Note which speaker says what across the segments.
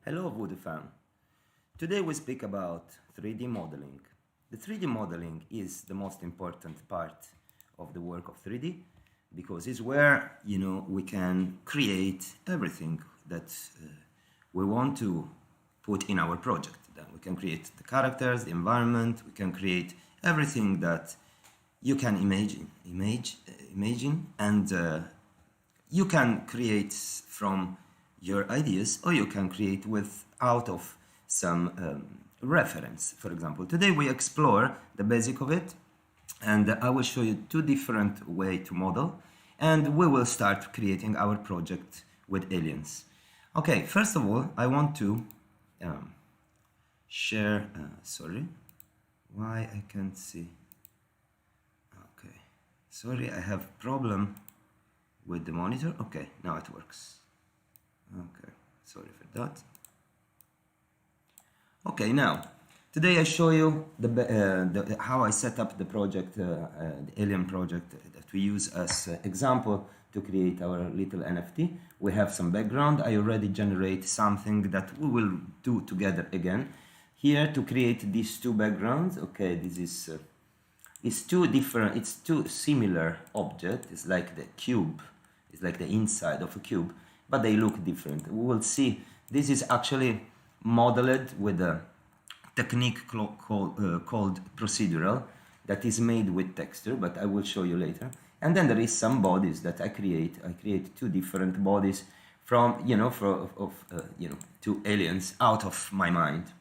Speaker 1: Hello Voodoo fan. Today we speak about 3D modeling. The 3D modeling is the most important part of the work of 3D because it's where we can create everything that we want to put in our project. Then we can create the characters, the environment, we can create everything that you can imagine and you can create from your ideas, or you can create out of some reference. For example, today we explore the basic of it, and I will show you two different ways to model, and we will start creating our project with aliens. Okay, first of all, I want to share, sorry, why I can't see. Okay, sorry, I have problem with the monitor. Okay, now it works. Okay, sorry for that. Okay, now today I show you how I set up the project, the alien project that we use as example to create our little NFT. We have some background. I already generate something that we will do together again here to create these two backgrounds. Okay, this is it's two similar objects. It's like the cube. It's like the inside of a cube, but they look different. We will see this is actually modeled with a technique called procedural that is made with texture, but I will show you later. And then there is some bodies that I create. I create two different bodies from two aliens out of my mind.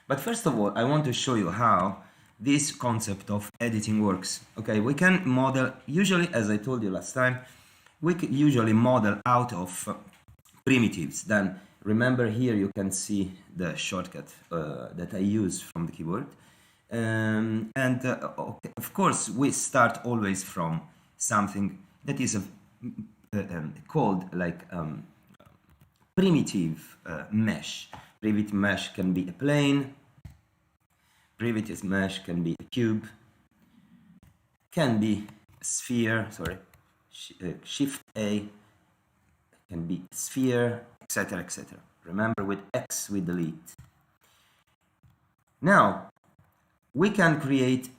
Speaker 1: But first of all, I want to show you how this concept of editing works. Okay, we can model usually, as I told you last time, we can usually model out of primitives. Then remember here you can see the shortcut that I use from the keyboard. Okay, of course, we start always from something that is called like primitive mesh. Primitive mesh can be a plane. Primitive mesh can be a cube. Can be a sphere. Sorry. Shift A can be sphere, etc., etc. Remember, with X we delete. Now we can create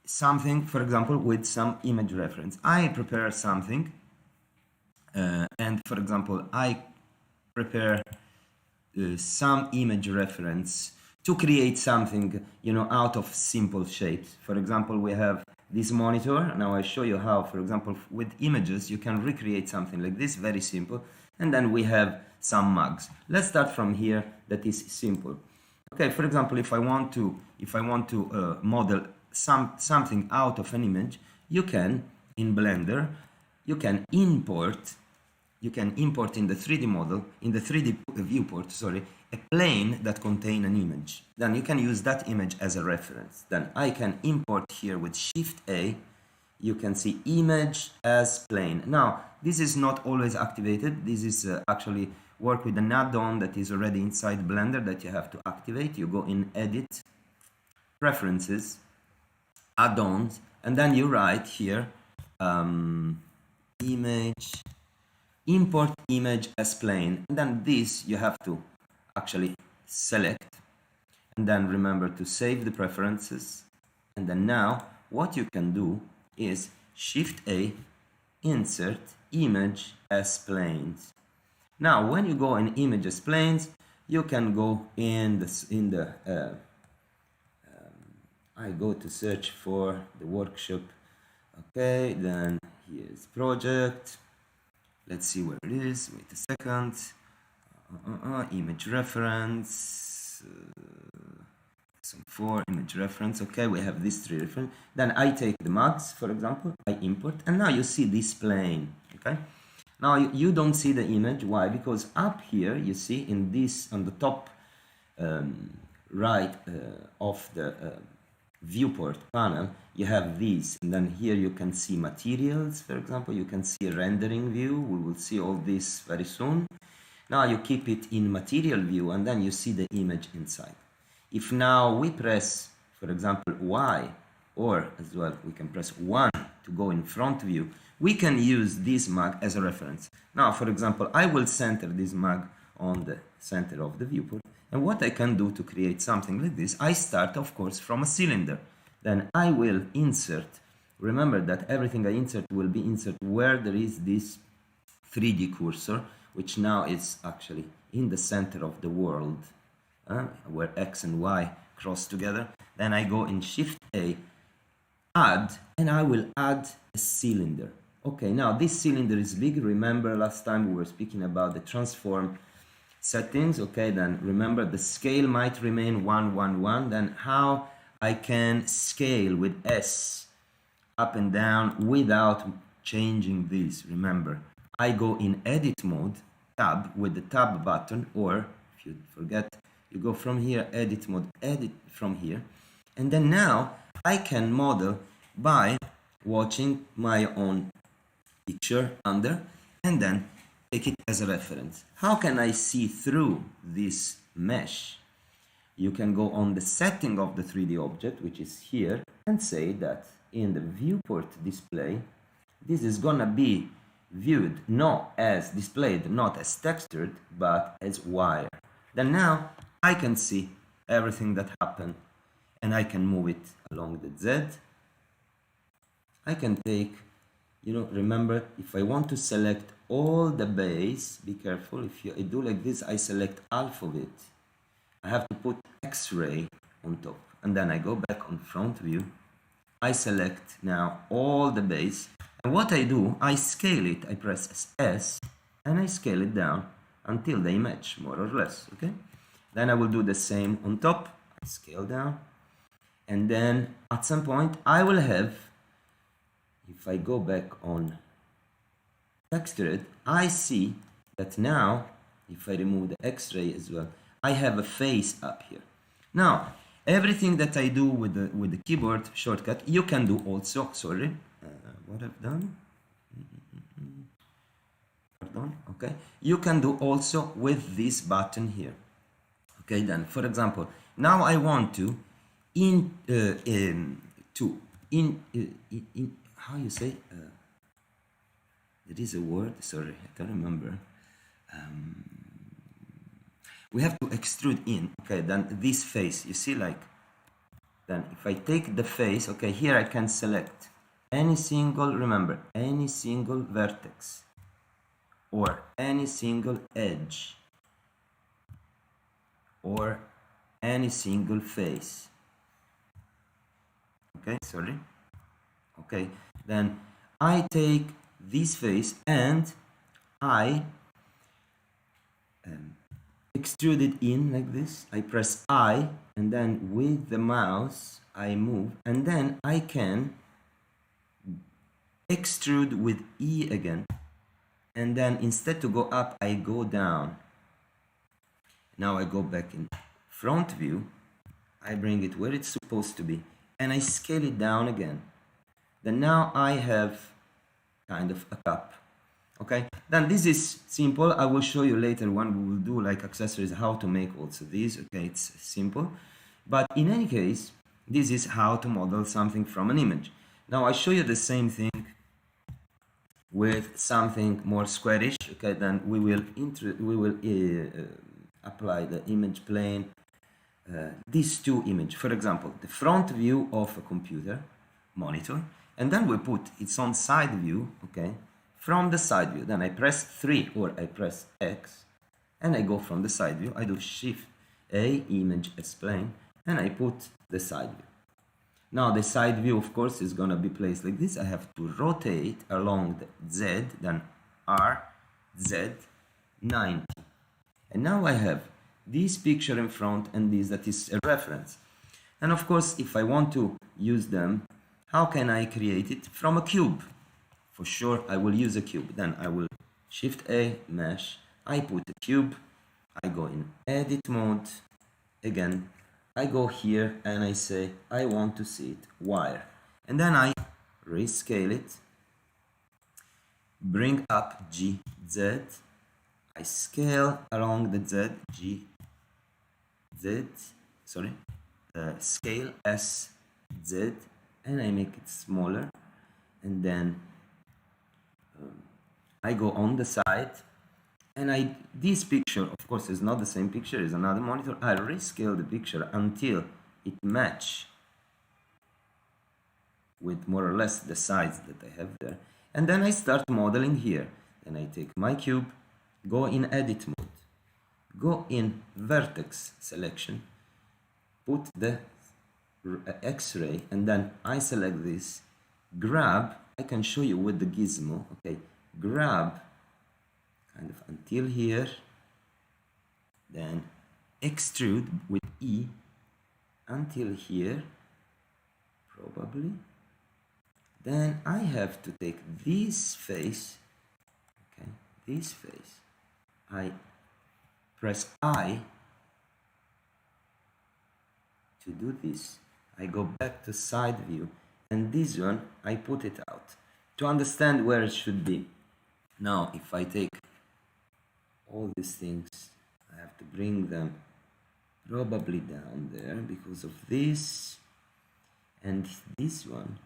Speaker 1: something, for example, with some image reference. I prepare something, and for example, I prepare some image reference to create something, out of simple shapes. For example, we have this monitor. Now I show you how, for example, with images you can recreate something like this, very simple. And then we have some mugs. Let's start from here. That is simple. Okay, for example, if I want to model something out of an image, you can in Blender import in the 3D model, in the 3D viewport, sorry, a plane that contains an image. Then you can use that image as a reference. Then I can import here with Shift A. You can see image as plane. Now, this is not always activated. This is actually work with an add-on that is already inside Blender that you have to activate. You go in Edit, Preferences, Add-ons, and then you write here image, import image as plane. And then this you have to actually select, and then remember to save the preferences. And then now what you can do is Shift A, insert image as planes. Now when you go in image as planes, you can go I go to search for the workshop. Okay, then here's project. Let's see where it is. Wait a second. Image reference. Some 4 image reference. Okay, we have these 3 reference. Then I take the mugs, for example. I import, and now you see this plane. Okay. Now you don't see the image. Why? Because up here you see in this on the top right of the viewport panel, you have these, and then here you can see materials. For example, you can see a rendering view. We will see all this very soon. Now you keep it in material view, and then you see the image inside. If now we press, for example, Y, or as well we can press 1 to go in front view, we can use this mug as a reference. Now, for example, I will center this mug on the center of the viewport. And what I can do to create something like this, I start, of course, from a cylinder. Then I will insert, remember that everything I insert will be inserted where there is this 3D cursor, which now is actually in the center of the world, where X and Y cross together. Then I go in Shift A, add, and I will add a cylinder. Okay, now this cylinder is big. Remember last time we were speaking about the transform settings. Okay, then remember the scale might remain 1, 1, 1. Then how I can scale with S up and down without changing this. Remember, I go in edit mode, tab with the tab button, or if you forget, you go from here, edit mode, edit from here. And then now I can model by watching my own picture under and then take it as a reference. How can I see through this mesh? You can go on the setting of the 3D object, which is here, and say that in the viewport display, this is gonna be viewed not as displayed, not as textured, but as wire. Then now I can see everything that happened, and I can move it along the Z. I can take, remember, if I want to select all the base, be careful, if I do like this, I select half of it. I have to put X-ray on top, and then I go back on front view. I select now all the base, and what I do, I scale it. I press S, and I scale it down until they match, more or less, okay? Then I will do the same on top. I scale down, and then at some point I will have, if I go back on textured, I see that now, if I remove the X-ray as well, I have a face up here. Now, everything that I do with the keyboard shortcut, you can do also, sorry, what I've done, pardon, okay, you can do also with this button here. Okay, then, for example, now I want to, how you say, there is a word, sorry, I can't remember. We have to extrude in, okay, then this face, you see, like, then if I take the face, okay, here I can select any single, remember, any single vertex or any single edge or any single face. Okay, sorry. Okay, then I take this face and I extrude it in like this. I press I, and then with the mouse I move, and then I can extrude with E again, and then instead to go up I go down. Now I go back in front view, I bring it where it's supposed to be, and I scale it down again. Then now I have kind of a cup. Okay, then this is simple. I will show you later when we will do like accessories how to make also these. Okay, it's simple, but in any case, this is how to model something from an image. Now I show you the same thing with something more squarish. Okay, then we will apply the image plane. These two images, for example, the front view of a computer monitor, and then we put its own side view. Okay. From the side view, then I press 3 or I press X, and I go from the side view. I do Shift A, image explain, and I put the side view. Now the side view, of course, is gonna be placed like this. I have to rotate along the Z, then R, Z, 90. And now I have this picture in front and this that is a reference. And of course, if I want to use them, how can I create it? From a cube. For sure, I will use a cube. Then I will Shift A, mesh. I put a cube. I go in edit mode. Again, I go here and I say, I want to see it wire. And then I rescale it. Bring up G, Z. I scale along the Z, G, Z. Sorry. Scale S, Z. And I make it smaller. And then I go on the side and this picture, of course, is not the same picture, is another monitor. I rescale the picture until it match with more or less the size that I have there. And then I start modeling here. And I take my cube, go in edit mode, go in vertex selection, put the X-ray, and then I select this, grab, I can show you with the gizmo, okay, grab kind of until here, then extrude with E until here, probably. Then I have to take this face, okay, this face, I press I to do this. I go back to side view, and this one I put it out to understand where it should be. Now if I take all these things, I have to bring them probably down there because of this, and this one,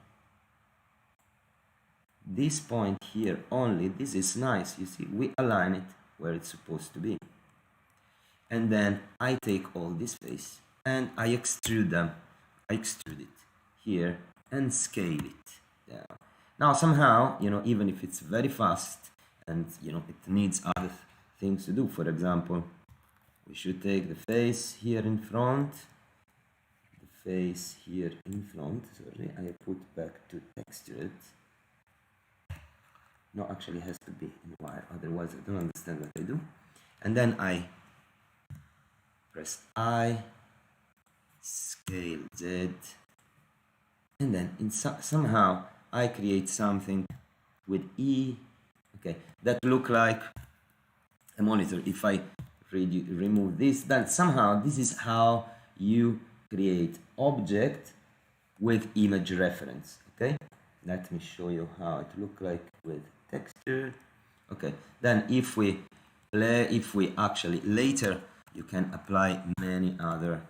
Speaker 1: this point here only, this is nice, you see, we align it where it's supposed to be. And then I take all this face and I extrude them, I extrude it here and scale it down. Now somehow, you know, even if it's very fast and, you know, it needs other things to do, for example, we should take the face here in front, the face here in front, sorry, I put back to texture it. No, actually it has to be in wire, otherwise I don't understand what I do. And then I press I, scale Z, and then in somehow I create something with E, okay, that look like a monitor. If I remove this, then somehow this is how you create object with image reference, okay? Let me show you how it look like with texture. Okay, then if we actually later, you can apply many other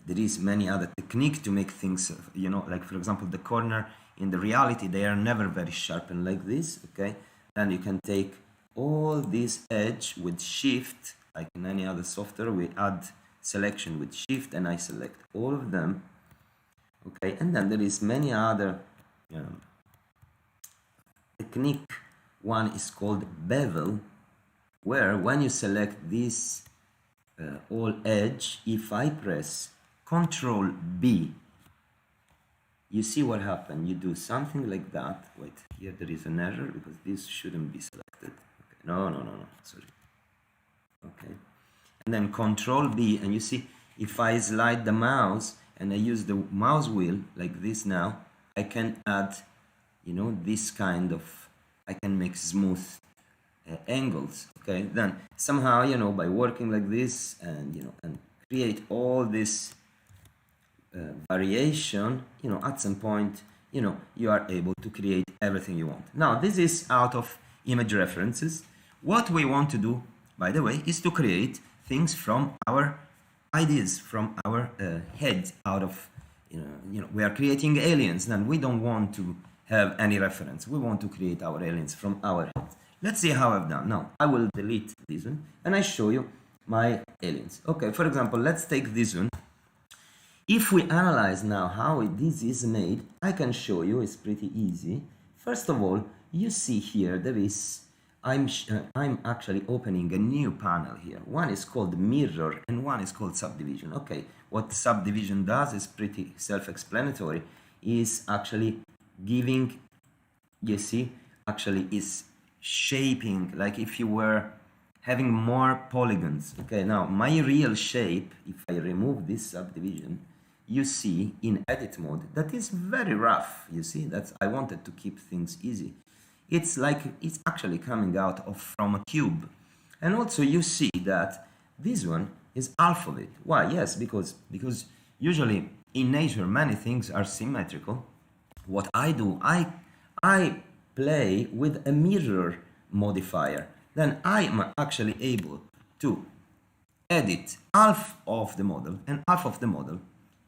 Speaker 1: there is many other technique to make things, you know, like for example the corner in the reality they are never very sharpened like this, okay? Then you can take all this edge with shift, like in any other software we add selection with shift and I select all of them, okay? And then there is many other technique. One is called bevel, where when you select this all edge, if I press Control B, you see what happened. You do something like that. Wait, here there is an error because this shouldn't be selected. Okay. No, sorry. Okay, and then Control B, and you see if I slide the mouse and I use the mouse wheel like this now, I can add, you know, this kind of, I can make smooth angles, okay? Then somehow, you know, by working like this and, you know, and create all this variation, you know, at some point, you know, you are able to create everything you want. Now, this is out of image references. What we want to do, by the way, is to create things from our ideas, from our head, out of, you know, we are creating aliens, then we don't want to have any reference. We want to create our aliens from our head. Let's see how I've done. Now, I will delete this one and I show you my aliens. Okay, for example, let's take this one. If we analyze now how this is made, I can show you, it's pretty easy. First of all, you see here there is, I'm actually opening a new panel here. One is called mirror and one is called subdivision. Okay, what subdivision does is pretty self-explanatory, is actually giving, you see, actually is shaping, like if you were having more polygons. Okay, now my real shape, if I remove this subdivision, you see in edit mode that is very rough. You see, that's, I wanted to keep things easy. It's like it's actually coming out of from a cube. And also you see that this one is half of it. Why? Yes, because usually in nature many things are symmetrical. What I do, I play with a mirror modifier. Then I am actually able to edit half of the model, and half of the model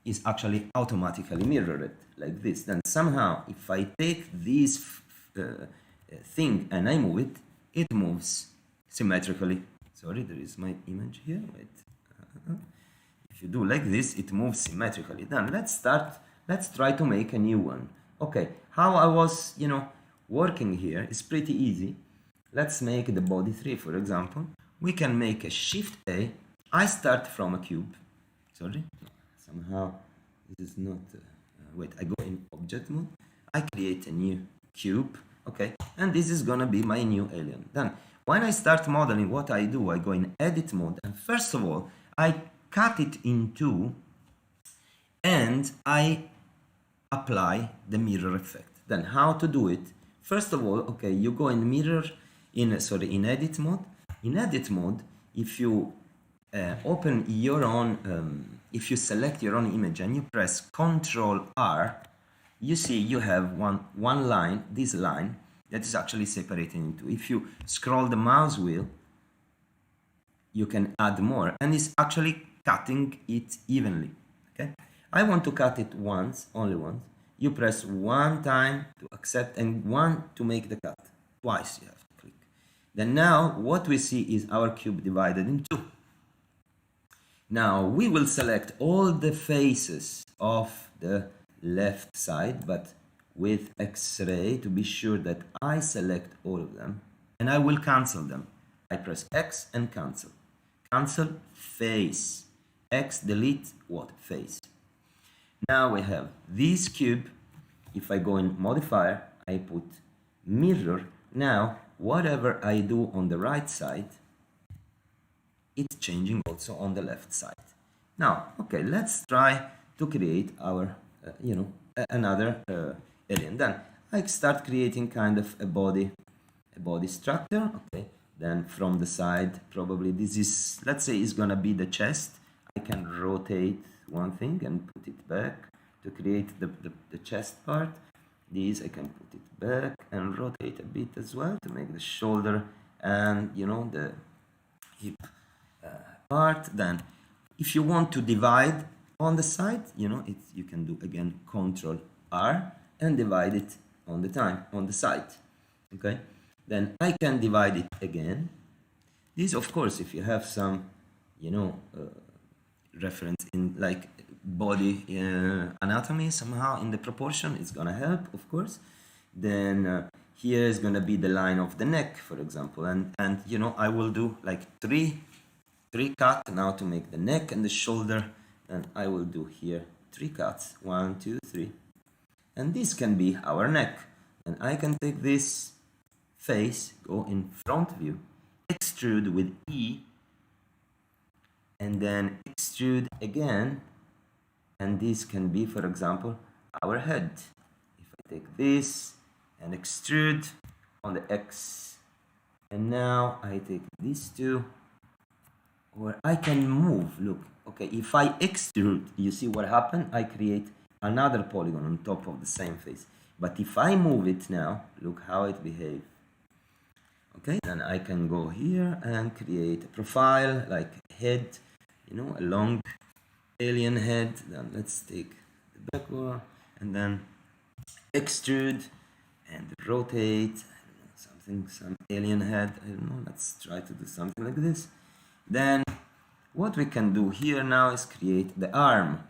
Speaker 1: is actually automatically mirrored like this. Then somehow if I take this thing and I move it, it moves symmetrically. Sorry, there is my image here. Wait. If you do like this, it moves symmetrically. Then let's try to make a new one. Okay, how I was, working here is pretty easy. Let's make the body 3, for example. We can make a Shift A. I start from a cube. Sorry, somehow this is not, wait, I go in object mode. I create a new cube, okay, and this is gonna be my new alien. Then when I start modeling, what I do, I go in edit mode, and first of all I cut it in two and I apply the mirror effect. Then how to do it? First of all, okay, you go in mirror in edit mode. In edit mode, if you open your own if you select your own image and you press Ctrl R, you see you have one line, this line, that is actually separated into. If you scroll the mouse wheel, you can add more, and it's actually cutting it evenly. Okay, I want to cut it once, only once. You press one time to accept and one to make the cut. Twice you have to click. Then now what we see is our cube divided in two. Now we will select all the faces of the left side, but with X-ray to be sure that I select all of them, and I will cancel them. I press X and cancel. Cancel face. X delete what? Face. Now we have this cube. If I go in modifier, I put mirror. Now whatever I do on the right side, it's changing also on the left side. Now, okay, let's try to create our, another alien. Then I start creating kind of a body structure. Okay, then from the side, probably this is, let's say, is gonna be the chest. I can rotate one thing and put it back to create the chest part. This I can put it back and rotate a bit as well to make the shoulder and the hip part. Then if you want to divide on the side, you can do again Ctrl R and divide it on the side. Okay, then I can divide it again. This, of course, if you have some reference in like body anatomy somehow in the proportion, it's gonna help, of course. Then here is gonna be the line of the neck, for example, and I will do like three cut now to make the neck and the shoulder, and I will do here 3 cuts, 1, 2, 3, and this can be our neck. And I can take this face, go in front view, extrude with E, and then extrude again, and this can be, for example, our head. If I take this and extrude on the X, and now I take these two, or I can move. Look, okay, if I extrude, you see what happened? I create another polygon on top of the same face. But if I move it now, look how it behaves. Okay, then I can go here and create a profile like head, a long alien head. Then let's take the backward and then extrude and rotate some alien head. I don't know, let's try to do something like this. Then what we can do here now is create the arm.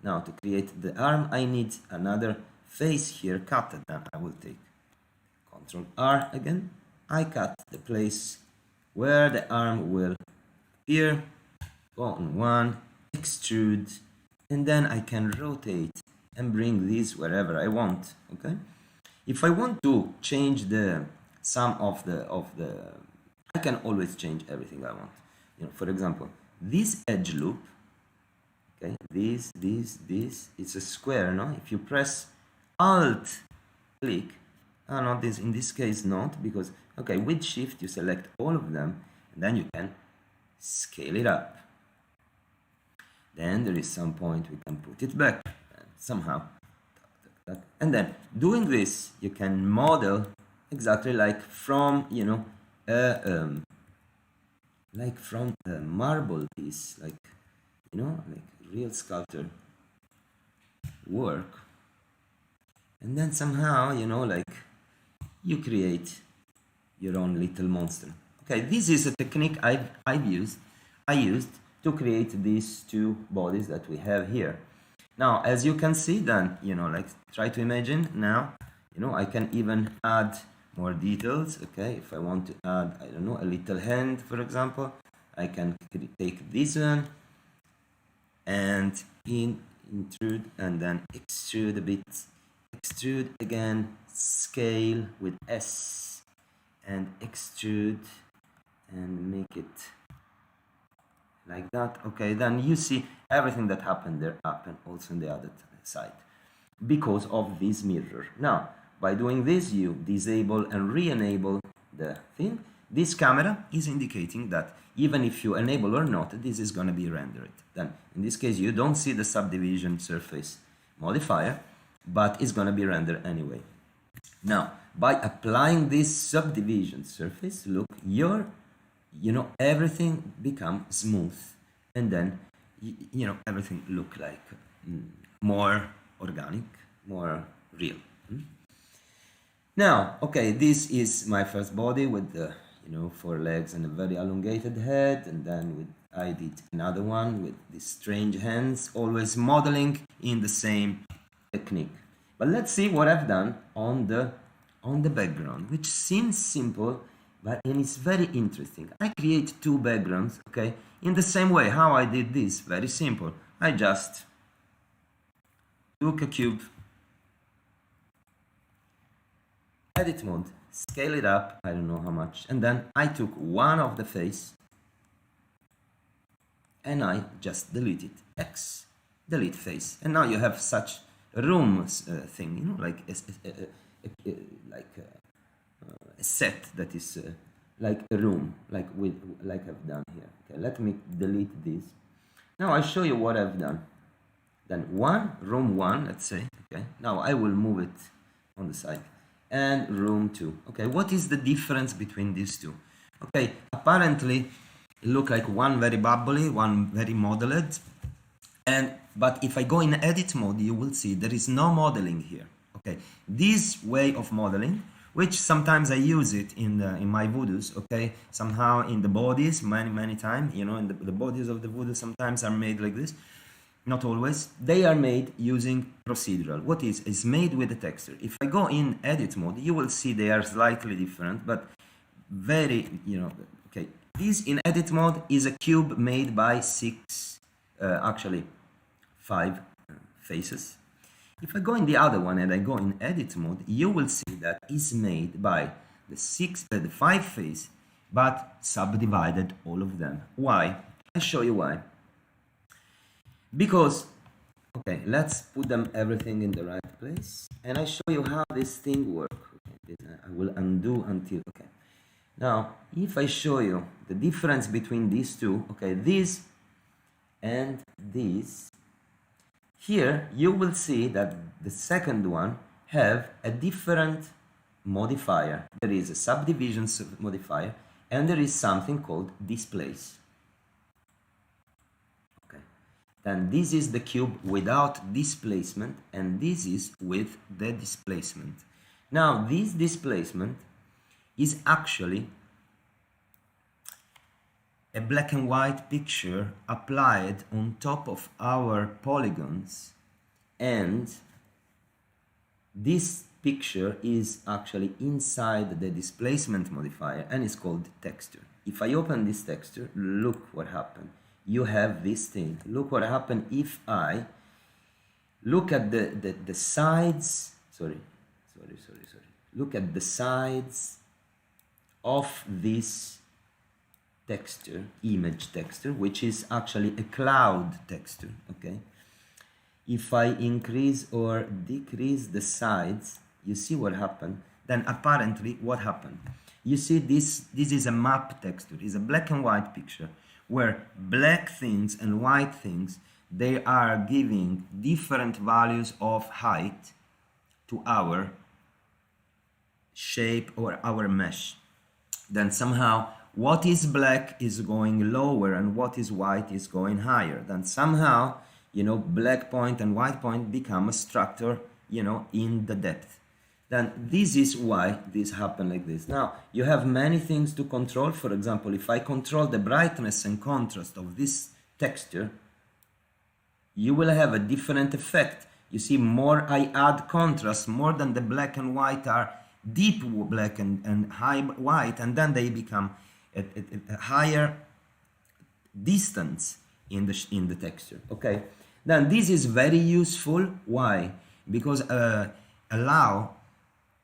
Speaker 1: Now to create the arm, I need another face here cut. Then I will take Ctrl R again. I cut the place where the arm will appear. Go on one, extrude, and then I can rotate and bring this wherever I want. Okay. If I want to change the sum of the, I can always change everything I want. For example, this edge loop, okay, this, it's a square, no? If you press Alt click, not this, in this case not, because, okay, with Shift you select all of them, and then you can scale it up. Then there is some point we can put it back, and somehow, and then doing this, you can model exactly like from, like from a marble piece, like like real sculptor work, and then somehow like you create your own little monster. Okay, this is a technique I used to create these two bodies that we have here. Now, as you can see, then, like, try to imagine now, I can even add more details. Okay, if I want to add, I don't know, a little hand, for example, I can take this one and intrude and then extrude a bit, extrude again, scale with S, and extrude and make it like that. Okay, then you see everything that happened there happened also on the other side because of this mirror. Now, by doing this, you disable and re-enable the thing. This camera is indicating that even if you enable or not, this is going to be rendered. Then, in this case, you don't see the subdivision surface modifier, but it's going to be rendered anyway. Now, by applying this subdivision surface, look, everything becomes smooth, and then everything look like more organic, more real. Now, okay, this is my first body with the 4 legs and a very elongated head, and then I did another one with these strange hands, always modeling in the same technique. But let's see what I've done on the background, which seems simple, but it's very interesting. I create 2 backgrounds, okay, in the same way. How I did this? Very simple. I just took a cube, edit mode, scale it up, I don't know how much, and then I took one of the face and I just deleted X, delete face, and now you have such a room thing, like a set that is like a room, like I've done here. Okay, let me delete this. Now I'll show you what I've done. Then room 1, let's say. Okay, now I will move it on the side, and room 2. Okay, what is the difference between these two? Okay, apparently it look like one very bubbly, one very modeled, but if I go in edit mode, you will see there is no modeling here. Okay, this way of modeling, which sometimes I use it in my voodoos, okay, somehow in the bodies, many times, in the bodies of the voodoo sometimes are made like this. Not always. They are made using procedural. What is made with the texture. If I go in edit mode, you will see they are slightly different, but very, okay. This in edit mode is a cube made by 5 faces. If I go in the other one and I go in edit mode, you will see that is made by the 5 face, but subdivided all of them. Why? I'll show you why. Because, okay, let's put them everything in the right place, and I show you how this thing works. Okay, I will undo until, okay. Now, if I show you the difference between these two, okay, this and this, here you will see that the second one have a different modifier. There is a subdivision modifier, and there is something called displace. And this is the cube without displacement, and this is with the displacement. Now, this displacement is actually a black and white picture applied on top of our polygons, and this picture is actually inside the displacement modifier, and it's called texture. If I open this texture, look what happened. You have this thing. Look what happened if I look at the sides. Sorry. Look at the sides of this texture, image texture, which is actually a cloud texture. Okay. If I increase or decrease the sides, you see what happened. Then apparently what happened? You see this is a map texture. It's a black and white picture, where black things and white things, they are giving different values of height to our shape or our mesh. Then somehow what is black is going lower and what is white is going higher. Then somehow, black point and white point become a structure, in the depth. then this is why this happened like this. Now, you have many things to control. For example, if I control the brightness and contrast of this texture, you will have a different effect. You see, more I add contrast, more than the black and white are deep black and high white, and then they become a higher distance in the texture. Okay, then this is very useful. Why? Because allow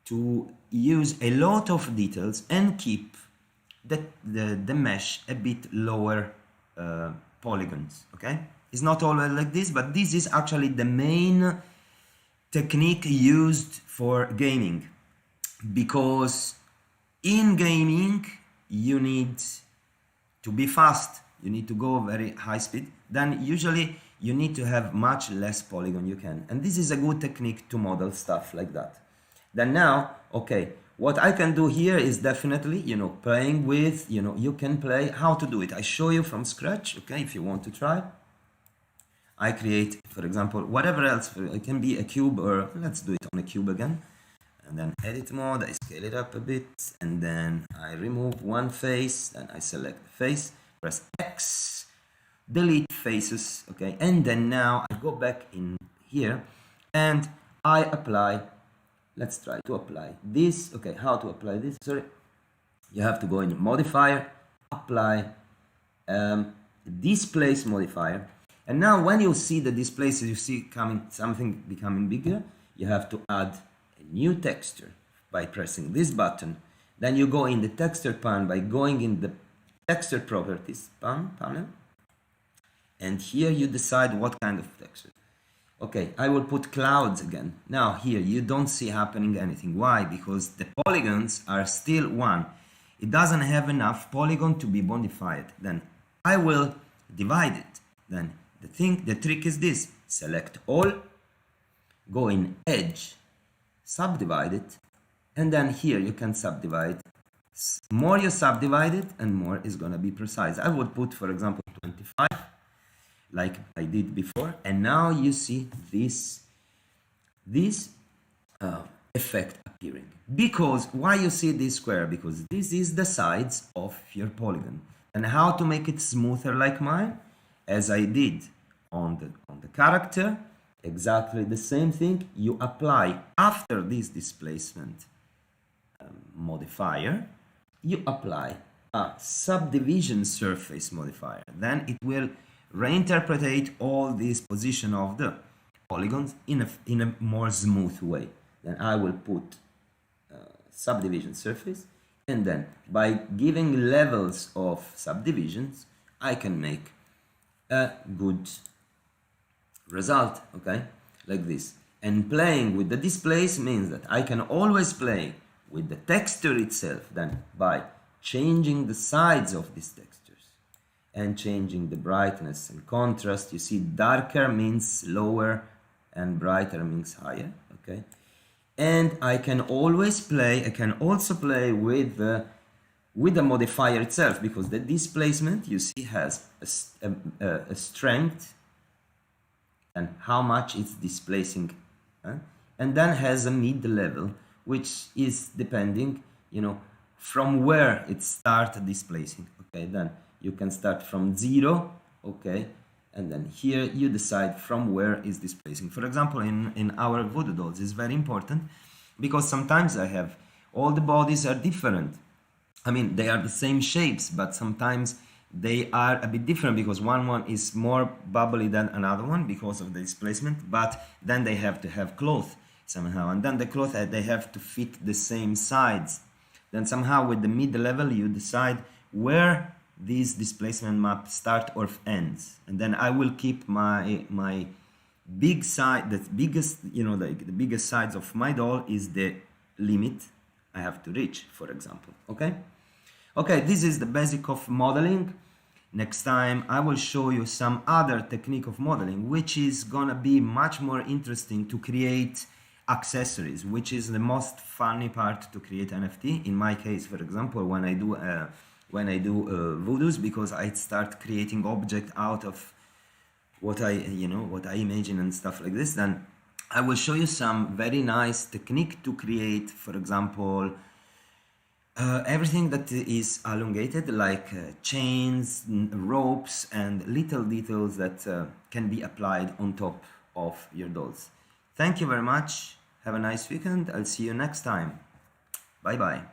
Speaker 1: to use a lot of details and keep the mesh a bit lower polygons. Okay, it's not always like this, but this is actually the main technique used for gaming, because in gaming you need to be fast, you need to go very high speed, then usually you need to have much less polygon you can, and this is a good technique to model stuff like that. Then now, okay, what I can do here is definitely, playing with, you can play how to do it. I show you from scratch, okay, if you want to try. I create, for example, whatever else, it can be a cube, or let's do it on a cube again. And then edit mode, I scale it up a bit, and then I remove one face, then I select the face, press X, delete faces, okay, and then now I go back in here and I apply. Let's try to apply this. Okay, how to apply this? Sorry, you have to go in modifier, apply, displace modifier, and now when you see the displaces, you see something becoming bigger. You have to add a new texture by pressing this button. Then you go in the texture panel by going in the texture properties panel, and here you decide what kind of texture. Okay, I will put clouds again. Now here you don't see happening anything. Why? Because the polygons are still one. It doesn't have enough polygon to be modified. Then I will divide it. Then the trick is this: select all, go in edge, subdivide it, and then here you can subdivide. More you subdivide it, and more is gonna be precise. I would put, for example, 25. Like I did before, and now you see this effect appearing. Because why you see this square? Because this is the sides of your polygon. And how to make it smoother like mine? As I did on the character, exactly the same thing. You apply after this displacement modifier, you apply a subdivision surface modifier. Then it will reinterpret all this position of the polygons in a more smooth way. Then I will put subdivision surface, and then by giving levels of subdivisions, I can make a good result, okay, like this. And playing with the displace means that I can always play with the texture itself, then by changing the sides of these textures and changing the brightness and contrast. You see, darker means lower and brighter means higher, okay? And I can always play, I can also play with the modifier itself, because the displacement, you see, has a strength and how much it's displacing, and then has a mid-level, which is depending, from where it starts displacing, okay? Then you can start from 0, okay, and then here you decide from where is displacing. For example, in our voodoo dolls, it's very important, because sometimes I have all the bodies are different. I mean, they are the same shapes, but sometimes they are a bit different, because one is more bubbly than another one because of the displacement, but then they have to have cloth somehow, and then the cloth, they have to fit the same sides. Then somehow with the mid-level you decide where this displacement map start or ends, and then I will keep my big side, the biggest, the biggest sides of my doll is the limit I have to reach, for example. Okay, this is the basic of modeling. Next time I will show you some other technique of modeling, which is gonna be much more interesting to create accessories, which is the most funny part to create NFT. In my case, for example, when I do voodoos, because I start creating object out of what I imagine and stuff like this, then I will show you some very nice technique to create, for example, everything that is elongated, like chains, ropes, and little details that can be applied on top of your dolls. Thank you very much. Have a nice weekend. I'll see you next time. Bye bye.